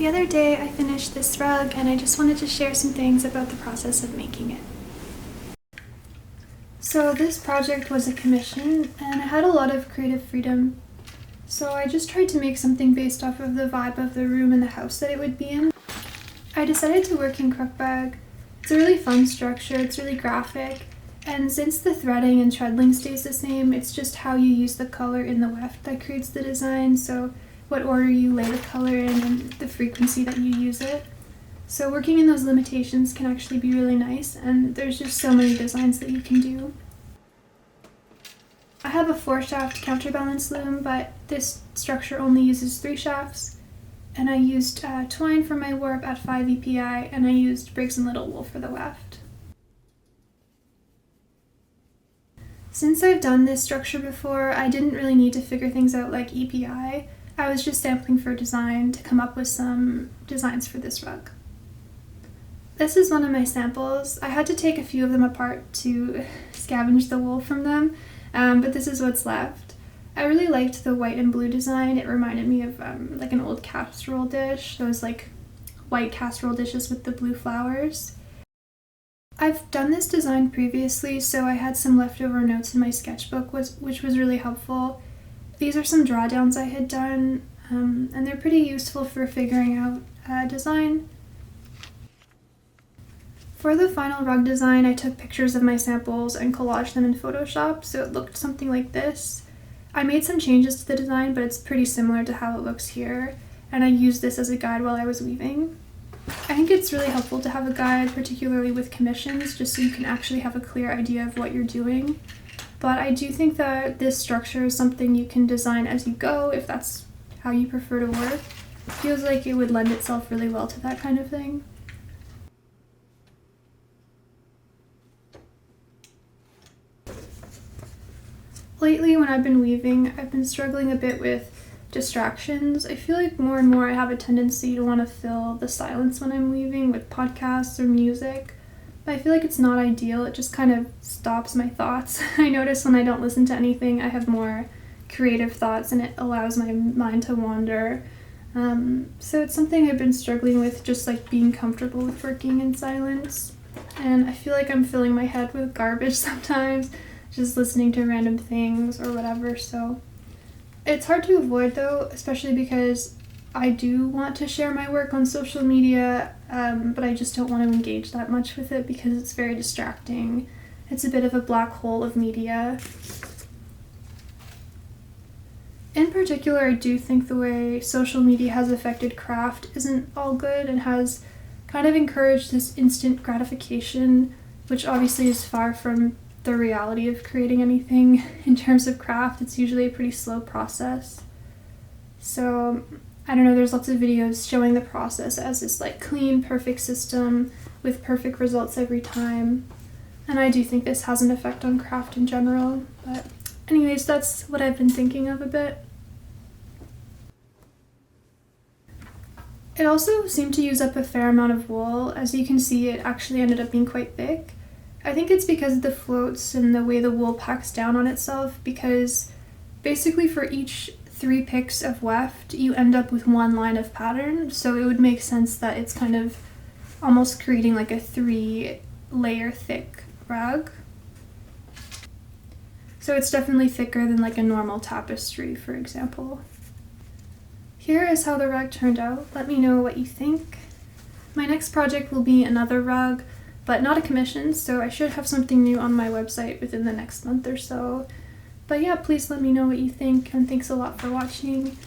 The other day I finished this rug and I just wanted to share some things about the process of making it. So this project was a commission and I had a lot of creative freedom. So I just tried to make something based off of the vibe of the room and the house that it would be in. I decided to work in Krokbragd. It's a really fun structure, it's really graphic, and since the threading and treadling stays the same, it's just how you use the color in the weft that creates the design, so what order you lay the color in and the frequency that you use it. So working in those limitations can actually be really nice, and there's just so many designs that you can do. I have a 4-shaft counterbalance loom, but this structure only uses 3 shafts. And I used twine for my warp at 5 EPI, and I used Briggs & Little wool for the weft. Since I've done this structure before, I didn't really need to figure things out like EPI. I was just sampling for design to come up with some designs for this rug. This is one of my samples. I had to take a few of them apart to scavenge the wool from them, but this is what's left. I really liked the white and blue design. It reminded me of like an old casserole dish, those like white casserole dishes with the blue flowers. I've done this design previously, so I had some leftover notes in my sketchbook, which was really helpful. These are some drawdowns I had done, and they're pretty useful for figuring out design. For the final rug design, I took pictures of my samples and collaged them in Photoshop, so it looked something like this. I made some changes to the design, but it's pretty similar to how it looks here, and I used this as a guide while I was weaving. I think it's really helpful to have a guide, particularly with commissions, just so you can actually have a clear idea of what you're doing. But I do think that this structure is something you can design as you go, if that's how you prefer to work. It feels like it would lend itself really well to that kind of thing. Lately, when I've been weaving, I've been struggling a bit with distractions. I feel like more and more I have a tendency to want to fill the silence when I'm weaving with podcasts or music, but I feel like it's not ideal. It just kind of stops my thoughts. I notice when I don't listen to anything, I have more creative thoughts and it allows my mind to wander. So it's something I've been struggling with, just like being comfortable with working in silence. And I feel like I'm filling my head with garbage sometimes, just listening to random things or whatever, so it's hard to avoid though, especially because I do want to share my work on social media, but I just don't want to engage that much with it because it's very distracting. It's a bit of a black hole of media. In particular, I do think the way social media has affected craft isn't all good and has kind of encouraged this instant gratification, which obviously is far from the reality of creating anything. In terms of craft, it's usually a pretty slow process. So I don't know, there's lots of videos showing the process as this like clean, perfect system with perfect results every time. And I do think this has an effect on craft in general. But anyways, that's what I've been thinking of a bit. It also seemed to use up a fair amount of wool. As you can see, it actually ended up being quite thick. I think it's because of the floats and the way the wool packs down on itself, because basically for each 3 picks of weft, you end up with 1 line of pattern, so it would make sense that it's kind of almost creating like a 3-layer thick rug. So it's definitely thicker than like a normal tapestry, for example. Here is how the rug turned out. Let me know what you think. My next project will be another rug, but not a commission, so I should have something new on my website within the next month or so. But yeah, please let me know what you think, and thanks a lot for watching.